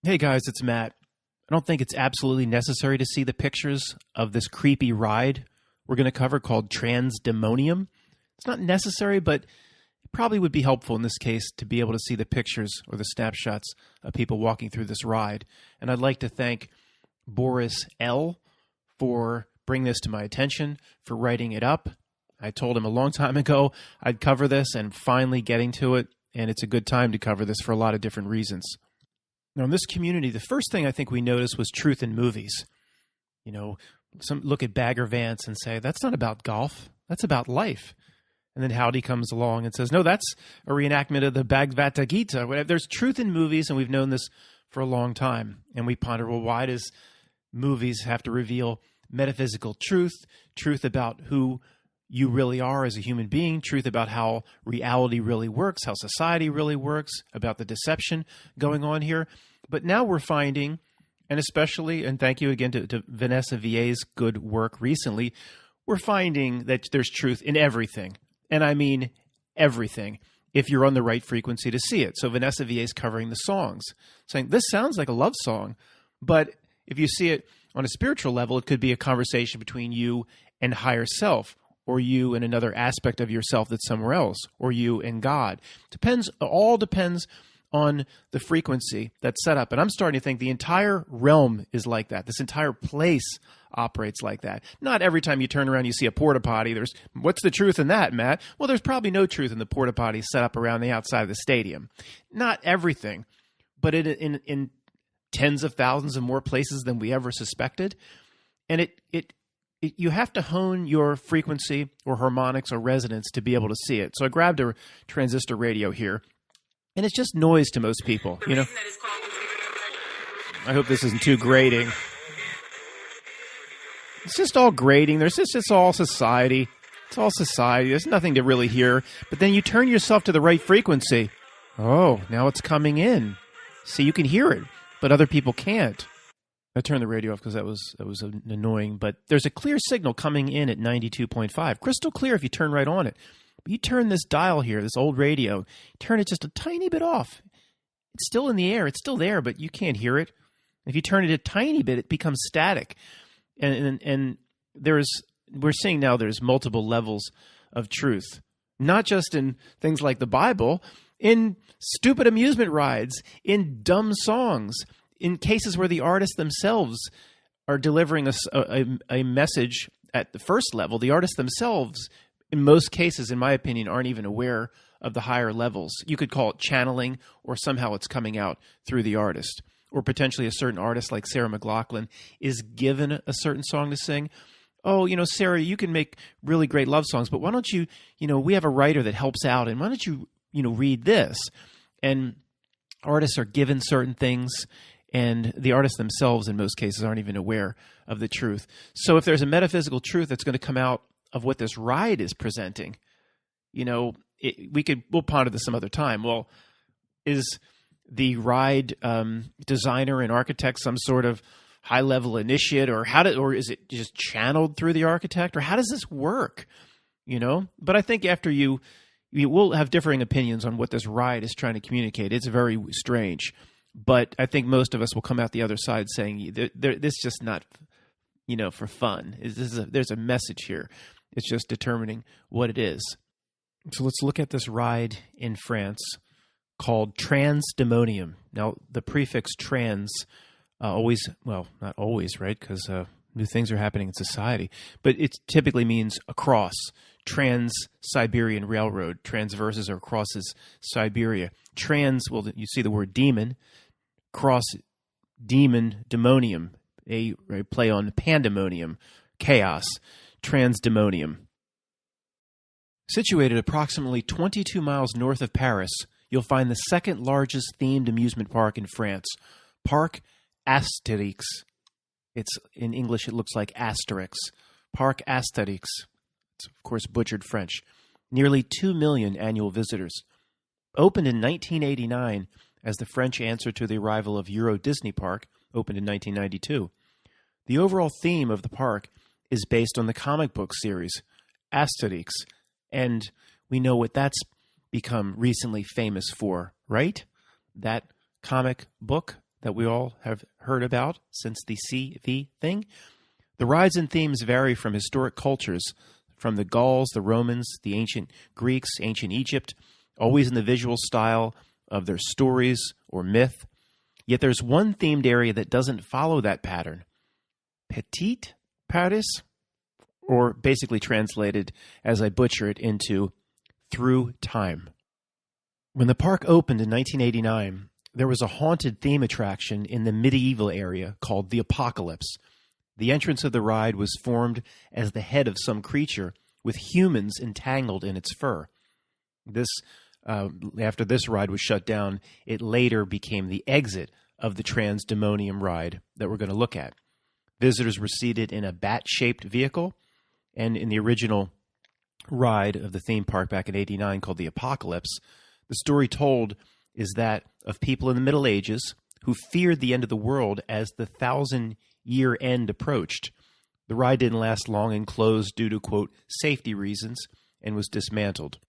Hey guys, it's Matt. I don't think it's absolutely necessary to see the pictures of this creepy ride we're going to cover called Transdemonium. It's not necessary, but it probably would be helpful in this case to be able to see the pictures or the snapshots of people walking through this ride. And I'd like to thank Boris L. for bringing this to my attention, for writing it up. I told him a long time ago I'd cover this and finally getting to it, and it's a good time to cover this for a lot of different reasons. Now, in this community, the first thing I think we noticed was truth in movies. You know, some look at Bagger Vance and say, that's not about golf, that's about life. And then Howdy comes along and says, no, that's a reenactment of the Bhagavad Gita. Whatever. There's truth in movies, and we've known this for a long time. And we ponder, well, why does movies have to reveal metaphysical truth about who you really are as a human being, truth about how reality really works, how society really works, about the deception going on here. But now we're finding, and especially, and thank you again to Vanessa Villa's good work recently, we're finding that there's truth in everything. And I mean everything, if you're on the right frequency to see it. So Vanessa Villa's covering the songs, saying this sounds like a love song, but if you see it on a spiritual level, it could be a conversation between you and higher self, or you and another aspect of yourself that's somewhere else, or you and God. All depends on the frequency that's set up. And I'm starting to think the entire realm is like that. This entire place operates like that. Not every time you turn around you see a porta potty. What's the truth in that, Matt? Well, there's probably no truth in the porta potty set up around the outside of the stadium. Not everything, but in tens of thousands of more places than we ever suspected. And you have to hone your frequency or harmonics or resonance to be able to see it. So I grabbed a transistor radio here, and it's just noise to most people. You know, I hope this isn't too grating. It's just all grating. It's just all society. It's all society. There's nothing to really hear. But then you turn yourself to the right frequency. Oh, now it's coming in. See, you can hear it, but other people can't. I turned the radio off because that was annoying, but there's a clear signal coming in at 92.5. Crystal clear if you turn right on it. But you turn this dial here, this old radio, turn it just a tiny bit off. It's still in the air. It's still there, but you can't hear it. If you turn it a tiny bit, it becomes static. And we're seeing now there's multiple levels of truth, not just in things like the Bible, in stupid amusement rides, in dumb songs, in cases where the artists themselves are delivering a message at the first level. The artists themselves, in most cases, in my opinion, aren't even aware of the higher levels. You could call it channeling, or somehow it's coming out through the artist. Or potentially a certain artist like Sarah McLachlan is given a certain song to sing. Oh, Sarah, you can make really great love songs, but why don't you, we have a writer that helps out, and why don't you, read this? And artists are given certain things, and the artists themselves, in most cases, aren't even aware of the truth. So if there's a metaphysical truth that's going to come out of what this ride is presenting, we'll ponder this some other time. Well, is the ride designer and architect some sort of high-level initiate, or is it just channeled through the architect, or how does this work? But I think after you will have differing opinions on what this ride is trying to communicate. It's very strange. But I think most of us will come out the other side saying, this is just not, for fun. There's a message here. It's just determining what it is. So let's look at this ride in France called Transdemonium. Now, the prefix trans not always, right? Because new things are happening in society. But it typically means across. Trans-Siberian Railroad. Transverses or crosses Siberia. Trans, well, you see the word demon. Cross, demon, demonium, a play on pandemonium, chaos, Transdemonium. Situated approximately 22 miles north of Paris, you'll find the second largest themed amusement park in France, Parc Astérix. In English, it looks like Asterix. Parc Astérix. It's, of course, butchered French. Nearly 2 million annual visitors. Opened in 1989 as the French answer to the arrival of Euro Disney Park, opened in 1992. The overall theme of the park is based on the comic book series, Asterix, and we know what that's become recently famous for, right? That comic book, that we all have heard about since the CV thing. The rides and themes vary from historic cultures, from the Gauls, the Romans, the ancient Greeks, ancient Egypt, always in the visual style of their stories or myth. Yet there's one themed area that doesn't follow that pattern. Petite Paris, or basically translated, as I butcher it, into Through Time. When the park opened in 1989, there was a haunted theme attraction in the medieval area called the Apocalypse. The entrance of the ride was formed as the head of some creature with humans entangled in its fur. After this ride was shut down, it later became the exit of the Transdemonium ride that we're going to look at. Visitors were seated in a bat-shaped vehicle, and in the original ride of the theme park back in '89 called the Apocalypse, the story told is that of people in the Middle Ages who feared the end of the world as the 1,000-year end approached. The ride didn't last long and closed due to, quote, safety reasons, and was dismantled.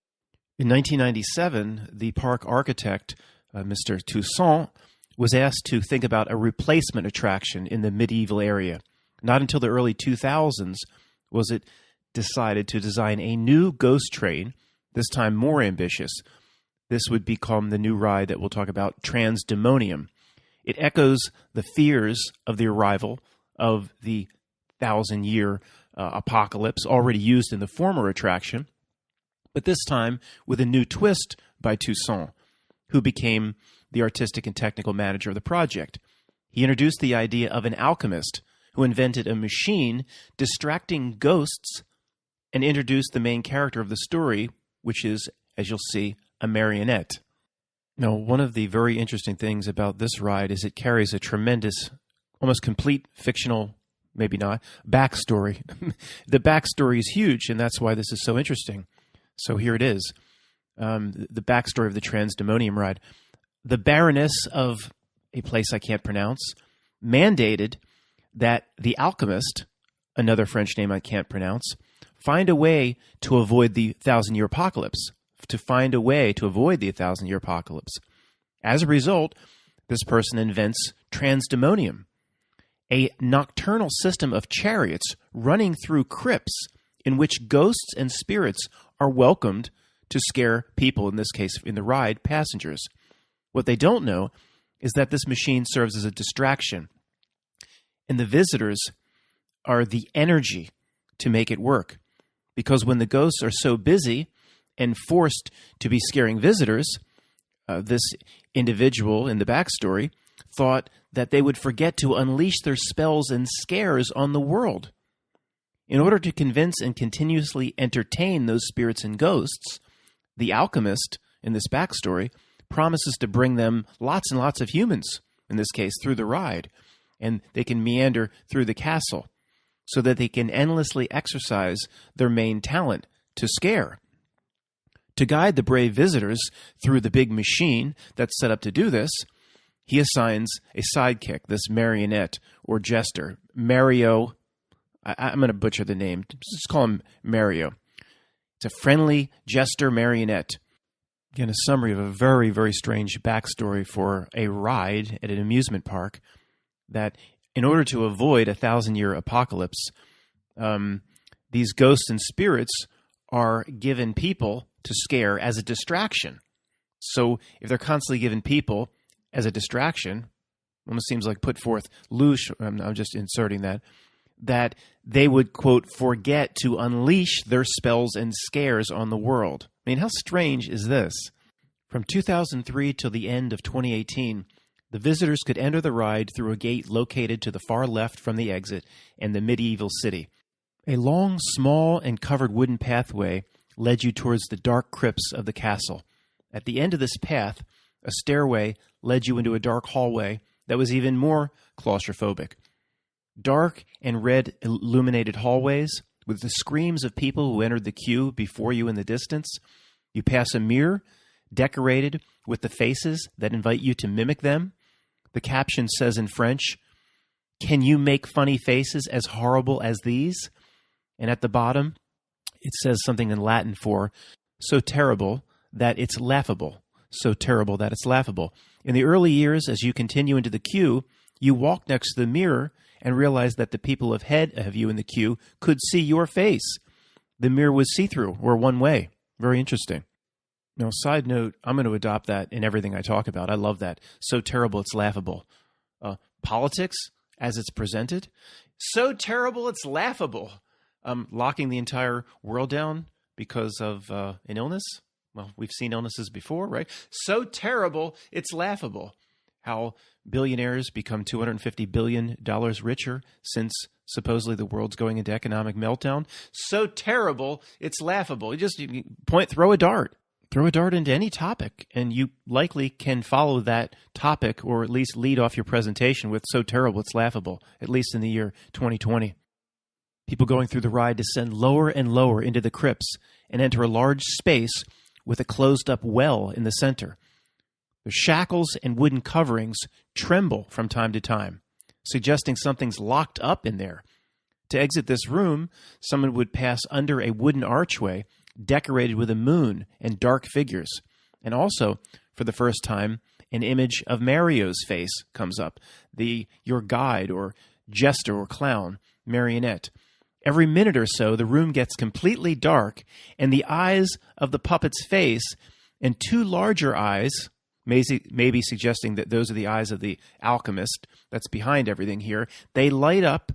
In 1997, the park architect, Mr. Toussaint, was asked to think about a replacement attraction in the medieval area. Not until the early 2000s was it decided to design a new ghost train, this time more ambitious. This would become the new ride that we'll talk about, Transdemonium. It echoes the fears of the arrival of the 1,000-year apocalypse already used in the former attraction, but this time with a new twist by Toussaint, who became the artistic and technical manager of the project. He introduced the idea of an alchemist who invented a machine distracting ghosts and introduced the main character of the story, which is, as you'll see, a marionette. Now, one of the very interesting things about this ride is it carries a tremendous, almost complete fictional, maybe not, backstory. The backstory is huge, and that's why this is so interesting. So here it is, the backstory of the Transdemonium ride. The Baroness of a place I can't pronounce mandated that the alchemist, another French name I can't pronounce, find a way to avoid the 1,000-year apocalypse. As a result, this person invents Transdemonium, a nocturnal system of chariots running through crypts in which ghosts and spirits are welcomed to scare people, in this case, in the ride, passengers. What they don't know is that this machine serves as a distraction, and the visitors are the energy to make it work. Because when the ghosts are so busy and forced to be scaring visitors, this individual in the backstory thought that they would forget to unleash their spells and scares on the world. In order to convince and continuously entertain those spirits and ghosts, the alchemist, in this backstory, promises to bring them lots and lots of humans, in this case, through the ride, and they can meander through the castle so that they can endlessly exercise their main talent to scare. To guide the brave visitors through the big machine that's set up to do this, he assigns a sidekick, this marionette or jester, Mario. I'm going to butcher the name. Just call him Mario. It's a friendly jester marionette. Again, a summary of a very, very strange backstory for a ride at an amusement park, that in order to avoid a 1,000-year apocalypse, these ghosts and spirits are given people to scare as a distraction. So if they're constantly given people as a distraction, almost seems like put forth louche, I'm just inserting that they would, quote, forget to unleash their spells and scares on the world. I mean, how strange is this? From 2003 till the end of 2018, the visitors could enter the ride through a gate located to the far left from the exit in the medieval city. A long, small, and covered wooden pathway led you towards the dark crypts of the castle. At the end of this path, a stairway led you into a dark hallway that was even more claustrophobic. Dark and red illuminated hallways with the screams of people who entered the queue before you in the distance. You pass a mirror decorated with the faces that invite you to mimic them. The caption says in French, "Can you make funny faces as horrible as these?" And at the bottom, it says something in Latin for "so terrible that it's laughable." So terrible that it's laughable. In the early years, as you continue into the queue, you walk next to the mirror and realize that the people ahead of you in the queue could see your face. The mirror was see-through or one way. Very interesting. Now, side note, I'm going to adopt that in everything I talk about. I love that. So terrible, it's laughable. Politics, as it's presented, so terrible, it's laughable. Locking the entire world down because of an illness. Well, we've seen illnesses before, right? So terrible, it's laughable. How billionaires become $250 billion richer since supposedly the world's going into economic meltdown. So terrible, it's laughable. You throw a dart. Throw a dart into any topic, and you likely can follow that topic or at least lead off your presentation with so terrible it's laughable, at least in the year 2020. People going through the ride descend lower and lower into the crypts and enter a large space with a closed-up well in the center. The shackles and wooden coverings tremble from time to time, suggesting something's locked up in there. To exit this room, someone would pass under a wooden archway decorated with a moon and dark figures. And also, for the first time, an image of Mario's face comes up, your guide or jester or clown, marionette. Every minute or so, the room gets completely dark, and the eyes of the puppet's face and two larger eyes, maybe suggesting that those are the eyes of the alchemist that's behind everything here, they light up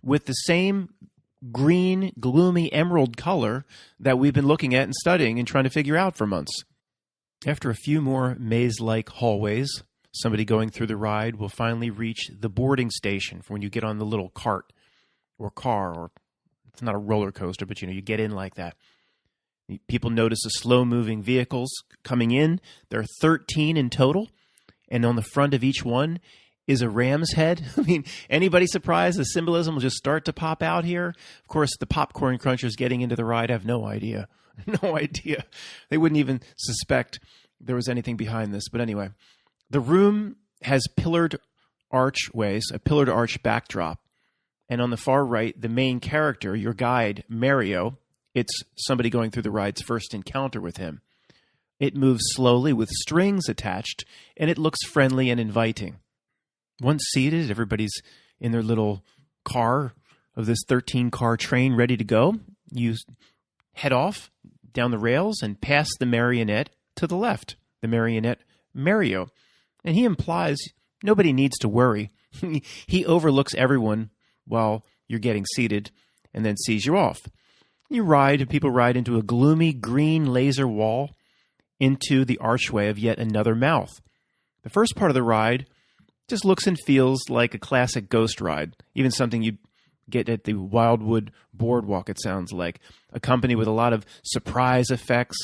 with the same green, gloomy emerald color that we've been looking at and studying and trying to figure out for months. After a few more maze-like hallways, somebody going through the ride will finally reach the boarding station for when you get on the little cart or car, or it's not a roller coaster, but you get in like that. People notice the slow-moving vehicles coming in. There are 13 in total, and on the front of each one is a ram's head. I mean, anybody surprised the symbolism will just start to pop out here? Of course, the popcorn crunchers getting into the ride have no idea. No idea. They wouldn't even suspect there was anything behind this. But anyway, the room has pillared archways, a pillared arch backdrop. And on the far right, the main character, your guide, Mario, it's somebody going through the ride's first encounter with him. It moves slowly with strings attached, and it looks friendly and inviting. Once seated, everybody's in their little car of this 13-car train ready to go. You head off down the rails and past the marionette to the left, the marionette Mario. And he implies nobody needs to worry. He overlooks everyone while you're getting seated and then sees you off. People ride into a gloomy green laser wall into the archway of yet another mouth. The first part of the ride just looks and feels like a classic ghost ride, even something you'd get at the Wildwood Boardwalk, it sounds like, accompanied with a lot of surprise effects.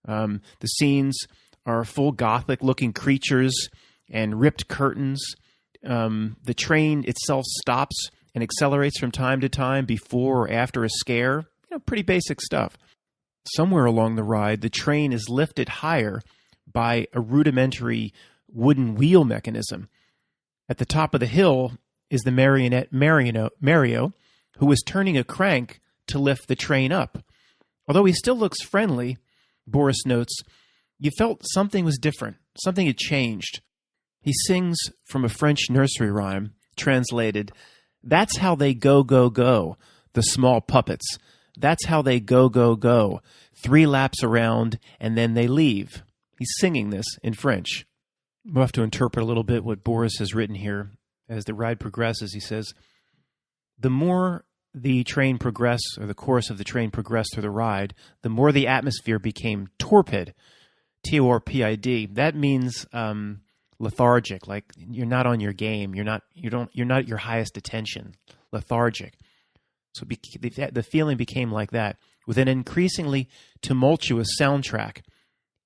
The scenes are full Gothic-looking creatures and ripped curtains. The train itself stops and accelerates from time to time before or after a scare. Pretty basic stuff. Somewhere along the ride, the train is lifted higher by a rudimentary wooden wheel mechanism. At the top of the hill is the marionette Mario, who is turning a crank to lift the train up. Although he still looks friendly, Boris notes, you felt something was different, something had changed. He sings from a French nursery rhyme, translated, "That's how they go, go, go, the small puppets. That's how they go, go, go, 3 laps around, and then they leave." He's singing this in French. We'll have to interpret a little bit what Boris has written here. As the ride progresses, he says, the more the train progressed, or the course of the train progressed through the ride, the more the atmosphere became torpid, T-O-R-P-I-D. That means lethargic, like you're not on your game. You're not at your highest attention, lethargic. So the feeling became like that, with an increasingly tumultuous soundtrack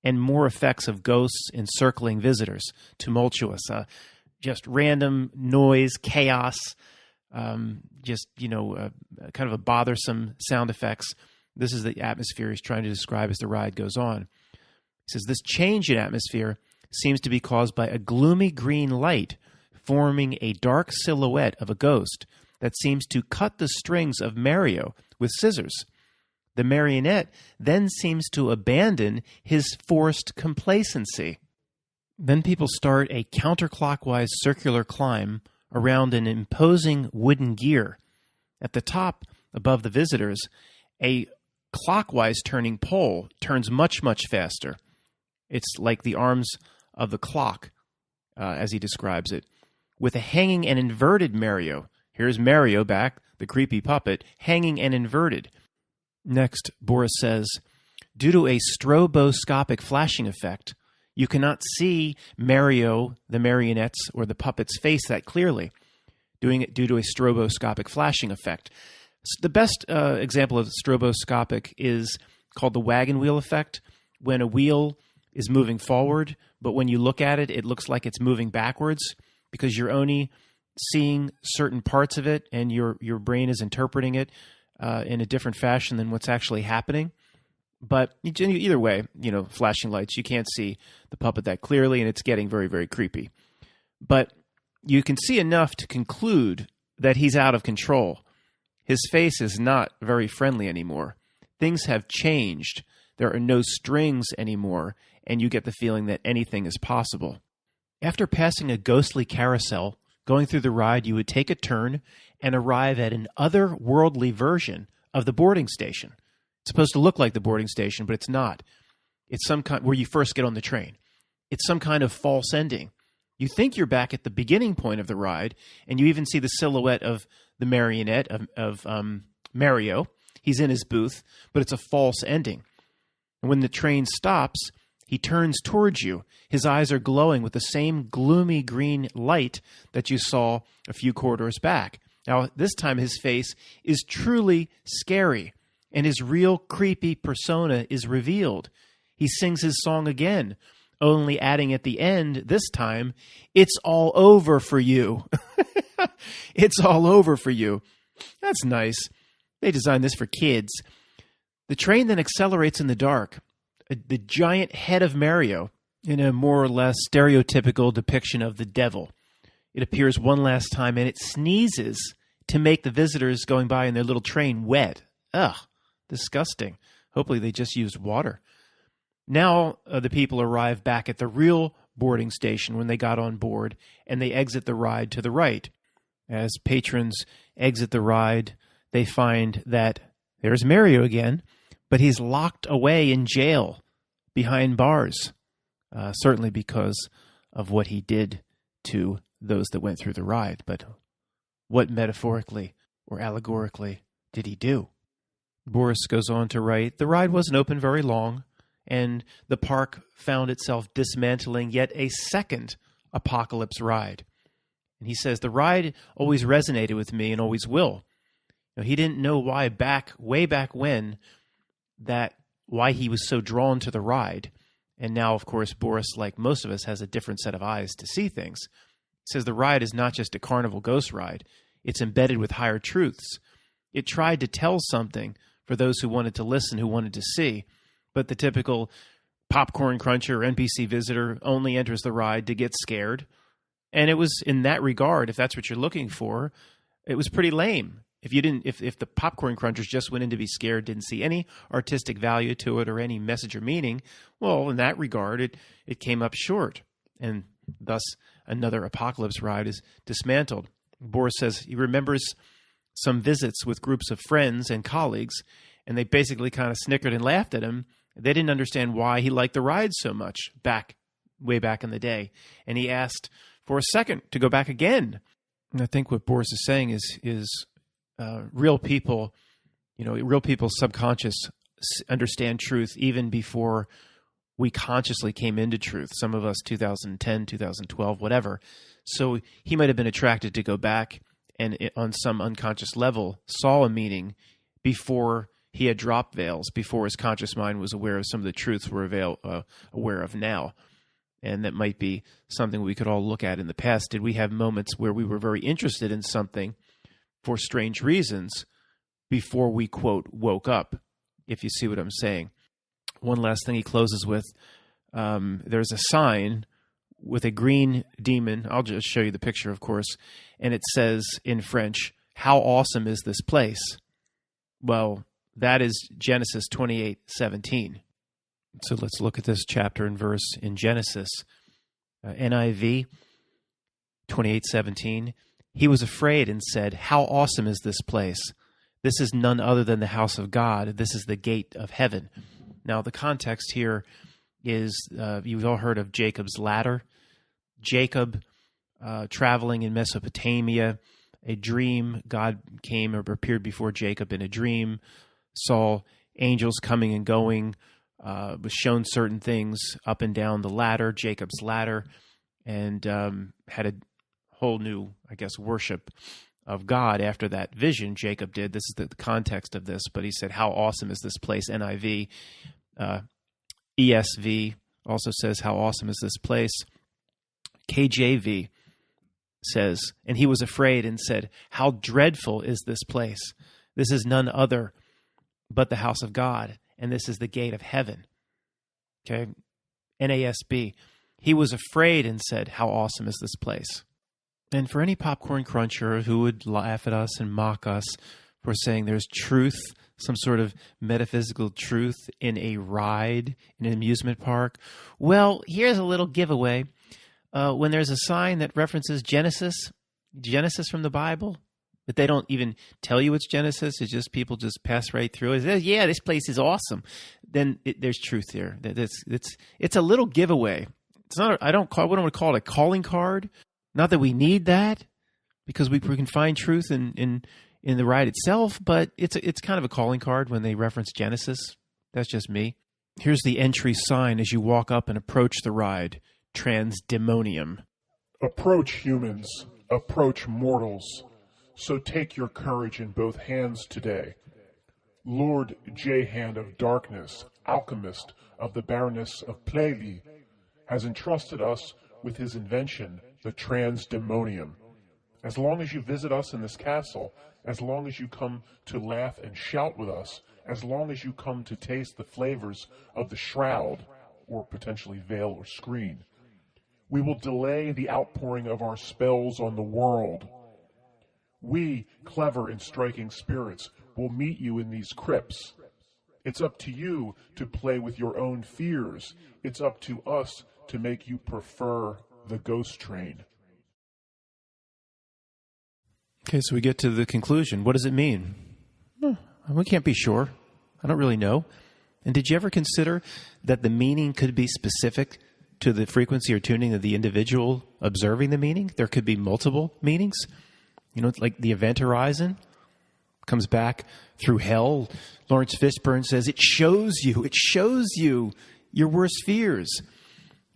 and more effects of ghosts encircling visitors. Tumultuous, just random noise, chaos, kind of a bothersome sound effects. This is the atmosphere he's trying to describe as the ride goes on. He says, this change in atmosphere seems to be caused by a gloomy green light forming a dark silhouette of a ghost that seems to cut the strings of Mario with scissors. The marionette then seems to abandon his forced complacency. Then people start a counterclockwise circular climb around an imposing wooden gear. At the top, above the visitors, a clockwise turning pole turns much, much faster. It's like the arms of the clock, as he describes it, with a hanging and inverted Mario. Here's Mario back, the creepy puppet, hanging and inverted. Next, Boris says, due to a stroboscopic flashing effect, you cannot see Mario, the marionette's, or the puppet's face that clearly, doing it due to a stroboscopic flashing effect. The best example of stroboscopic is called the wagon wheel effect, when a wheel is moving forward, but when you look at it, it looks like it's moving backwards because you're only seeing certain parts of it and your brain is interpreting it in a different fashion than what's actually happening. But either way, flashing lights, you can't see the puppet that clearly, and it's getting very, very creepy. But you can see enough to conclude that he's out of control. His face is not very friendly anymore. Things have changed. There are no strings anymore, and you get the feeling that anything is possible. After passing a ghostly carousel, going through the ride, you would take a turn and arrive at an otherworldly version of the boarding station. It's supposed to look like the boarding station, but it's not. It's some kind where you first get on the train. It's some kind of false ending. You think you're back at the beginning point of the ride, and you even see the silhouette of the marionette of Mario. He's in his booth, but it's a false ending. And when the train stops, he turns towards you. His eyes are glowing with the same gloomy green light that you saw a few corridors back. Now, this time his face is truly scary, and his real creepy persona is revealed. He sings his song again, only adding at the end, this time, "It's all over for you." It's all over for you. That's nice. They designed this for kids. The train then accelerates in the dark. The giant head of Mario, in a more or less stereotypical depiction of the devil. It appears one last time, and it sneezes to make the visitors going by in their little train wet. Ugh, disgusting. Hopefully they just used water. Now the people arrive back at the real boarding station when they got on board, and they exit the ride to the right. As patrons exit the ride, they find that there's Mario again, but he's locked away in jail behind bars, certainly because of what he did to those that went through the ride. But what metaphorically or allegorically did he do? Boris goes on to write, the ride wasn't open very long, and the park found itself dismantling yet a second apocalypse ride. And he says, the ride always resonated with me and always will. He didn't know why way back when, why he was so drawn to the ride. And now, of course, Boris, like most of us, has a different set of eyes to see things. He says the ride is not just a carnival ghost ride. It's embedded with higher truths. It tried to tell something for those who wanted to listen, who wanted to see. But the typical popcorn cruncher or NPC visitor only enters the ride to get scared. And it was in that regard, if that's what you're looking for, it was pretty lame. If the popcorn crunchers just went in to be scared, didn't see any artistic value to it or any message or meaning, well, in that regard, it came up short. And thus, another apocalypse ride is dismantled. Boris says he remembers some visits with groups of friends and colleagues, and they basically kind of snickered and laughed at him. They didn't understand why he liked the ride so much way back in the day. And he asked for a second to go back again. And I think what Boris is saying is real people, real people's subconscious understand truth even before we consciously came into truth. Some of us 2010, 2012, whatever. So he might have been attracted to go back and on some unconscious level saw a meaning before he had dropped veils, before his conscious mind was aware of some of the truths we're aware of now. And that might be something we could all look at in the past. Did we have moments where we were very interested in something for strange reasons before we, quote, woke up, if you see what I'm saying? One last thing he closes with, there's a sign with a green demon. I'll just show you the picture, of course. And it says in French, "How awesome is this place?" Well, that is Genesis 28:17. So let's look at this chapter and verse in Genesis. NIV 28:17. He was afraid and said, "How awesome is this place? This is none other than the house of God. This is the gate of heaven." Now, the context here is, you've all heard of Jacob's ladder. Jacob, traveling in Mesopotamia, a dream, God came or appeared before Jacob in a dream, saw angels coming and going, was shown certain things up and down the ladder, Jacob's ladder, and had a whole new, worship of God after that vision Jacob did. This is the context of this, but he said, "How awesome is this place?" NIV. ESV also says, "How awesome is this place?" KJV says, "And he was afraid and said, 'How dreadful is this place? This is none other but the house of God, and this is the gate of heaven.'" Okay. NASB, "He was afraid and said, 'How awesome is this place?'" And for any popcorn cruncher who would laugh at us and mock us for saying there's truth, some sort of metaphysical truth in a ride in an amusement park, well, here's a little giveaway. When there's a sign that references Genesis from the Bible, but they don't even tell you it's Genesis, it's just people just pass right through it. Say, "Yeah, this place is awesome." Then there's truth there. It's a little giveaway. It's not. I wouldn't want to call it a calling card. Not that we need that, because we can find truth in the ride itself, but it's kind of a calling card when they reference Genesis. That's just me. Here's the entry sign as you walk up and approach the ride: Transdemonium. Approach humans, approach mortals, so take your courage in both hands today. Lord Jehan of Darkness, alchemist of the Baroness of Plevy, has entrusted us with his invention, the Transdemonium. As long as you visit us in this castle, as long as you come to laugh and shout with us, as long as you come to taste the flavors of the shroud, or potentially veil or screen, we will delay the outpouring of our spells on the world. We, clever and striking spirits, will meet you in these crypts. It's up to you to play with your own fears. It's up to us to make you prefer the ghost train. Okay, so we get to the conclusion. What does it mean? We can't be sure. I don't really know. And did you ever consider that the meaning could be specific to the frequency or tuning of the individual observing the meaning? There could be multiple meanings. Like the event horizon comes back through hell. Lawrence Fishburne says it shows you your worst fears.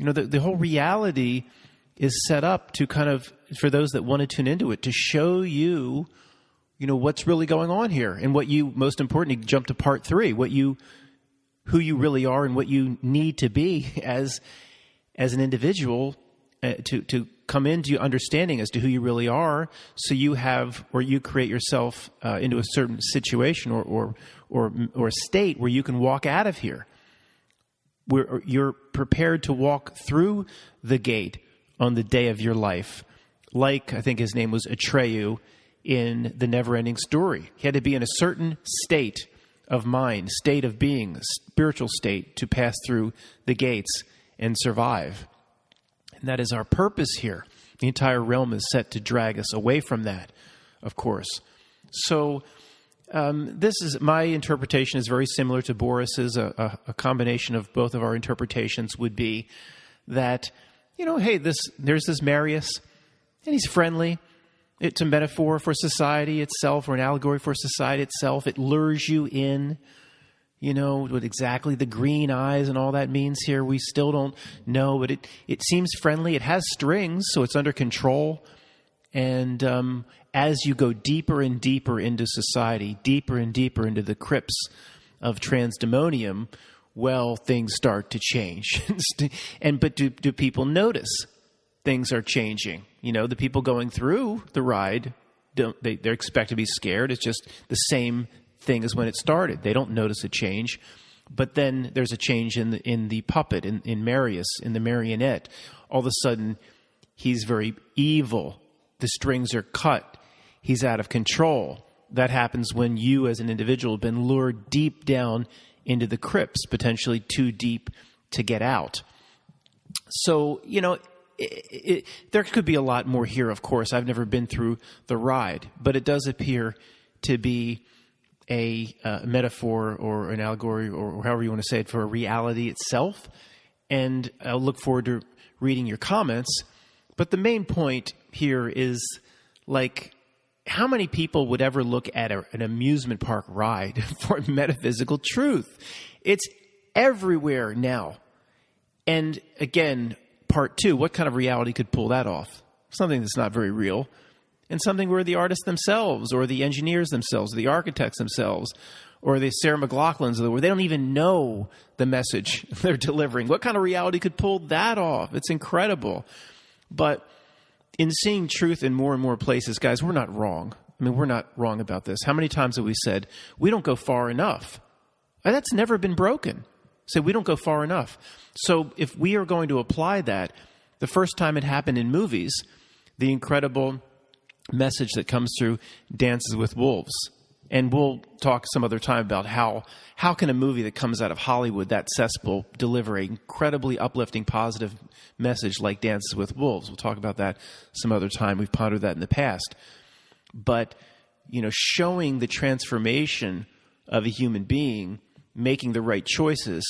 The whole reality is set up to kind of, for those that want to tune into it, to show you, what's really going on here, and what you, most importantly, jump to part 3, who you really are and what you need to be as an individual to come into understanding as to who you really are, so you have, or you create yourself into a certain situation or state where you can walk out of here, where you're prepared to walk through the gate on the day of your life. Like, I think his name was Atreyu in the Never-Ending Story. He had to be in a certain state of mind, state of being, spiritual state, to pass through the gates and survive. And that is our purpose here. The entire realm is set to drag us away from that, of course. So my interpretation is very similar to Boris's. A combination of both of our interpretations would be that, hey, there's this Marius, and he's friendly. It's a metaphor for society itself, or an allegory for society itself. It lures you in, what exactly the green eyes and all that means here. We still don't know, but it seems friendly. It has strings, so it's under control. And as you go deeper and deeper into society, deeper and deeper into the crypts of Transdemonium, well, things start to change. But do people notice things are changing? The people going through the ride, they expect to be scared. It's just the same thing as when it started. They don't notice a change. But then there's a change in the puppet, in Marius, in the marionette. All of a sudden, he's very evil. The strings are cut. He's out of control. That happens when you as an individual have been lured deep down into the crypts, potentially too deep to get out. So, there could be a lot more here, of course. I've never been through the ride, but it does appear to be a metaphor or an allegory or however you want to say it for reality itself. And I'll look forward to reading your comments. But the main point here is, like, how many people would ever look at an amusement park ride for metaphysical truth? It's everywhere now. And again, part two, what kind of reality could pull that off? Something that's not very real. And something where the artists themselves or the engineers themselves or the architects themselves or the Sarah McLachlans of the world, they don't even know the message they're delivering. What kind of reality could pull that off? It's incredible. But in seeing truth in more and more places, guys, we're not wrong. I mean, we're not wrong about this. How many times have we said, we don't go far enough? And that's never been broken. Say, we don't go far enough. So if we are going to apply that, the first time it happened in movies, the incredible message that comes through Dances with Wolves. And we'll talk some other time about how can a movie that comes out of Hollywood, that cesspool, deliver an incredibly uplifting, positive message like Dances with Wolves. We'll talk about that some other time. We've pondered that in the past. But, showing the transformation of a human being, making the right choices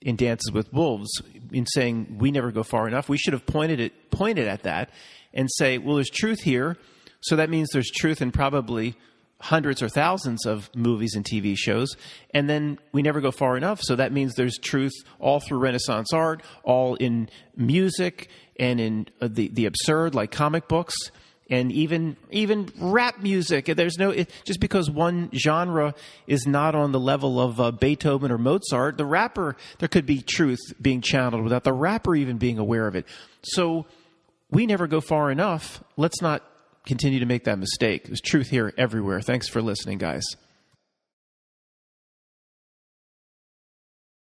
in Dances with Wolves, in saying we never go far enough, we should have pointed at that and say, well, there's truth here. So that means there's truth in probably hundreds or thousands of movies and TV shows, and then we never go far enough. So that means there's truth all through Renaissance art, all in music, and in the absurd, like comic books, and even rap music. There's just because one genre is not on the level of Beethoven or Mozart, there could be truth being channeled without the rapper even being aware of it. So we never go far enough. Let's not continue to make that mistake. There's truth here everywhere. Thanks for listening, guys.